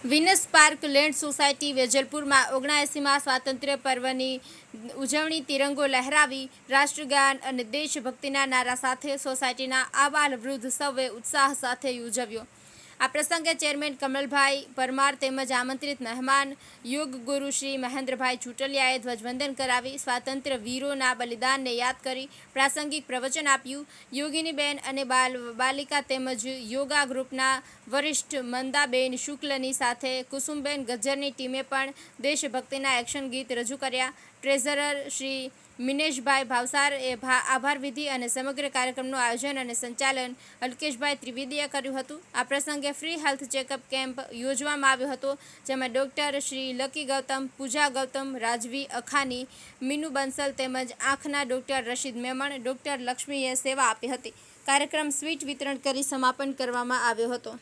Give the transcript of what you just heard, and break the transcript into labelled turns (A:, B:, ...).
A: Venus park land society વેજલપુરમાં 79માં સ્વાતંત્ર્ય પર્વની ઉજવણી તિરંગો લહેરાવી રાષ્ટ્રગાન અને દેશભક્તિના નારા સાથે સોસાયટીના આબાલ વૃદ્ધ સૌએ ઉત્સાહ સાથે ઉજવ્યો। આ પ્રસંગે ચેરમેન કમલભાઈ પરમાર તેમજ આમંત્રિત મહેમાન યોગ ગુરુ શ્રી મહેન્દ્રભાઈ ચુટલિયાએ ધ્વજવંદન કરાવી સ્વાતંત્ર્ય વીરોના બલિદાનને યાદ કરી પ્રાસંગિક પ્રવચન આપ્યું। યોગિનીબેન અને બાલિકા તેમજ યોગા ગ્રુપના વરિષ્ઠ મંદાબેન શુક્લની સાથે કુસુમબેન ગજ્જરની ટીમે પણ દેશભક્તિના એક્શન ગીત રજૂ કર્યા। ટ્રેઝરર શ્રી મિનેશભાઈ ભાવસારે આભાર વિધિ અને સમગ્ર કાર્યક્રમનું આયોજન અને સંચાલન અલ્કેશભાઈ ત્રિવેદીએ કર્યું હતું। આ પ્રસંગે ફ્રી હેલ્થ ચેકઅપ કેમ્પ યોજવામાં આવ્યો હતો, જેમાં ડૉક્ટર શ્રી લકી ગૌતમ, પૂજા ગૌતમ, રાજવી અખાની, મીનુ બંસલ તેમજ આંખના ડૉક્ટર રશીદ મેમણ, ડૉક્ટર લક્ષ્મીએ સેવા આપી હતી। કાર્યક્રમ સ્વીટ વિતરણ કરી સમાપન કરવામાં આવ્યો હતો।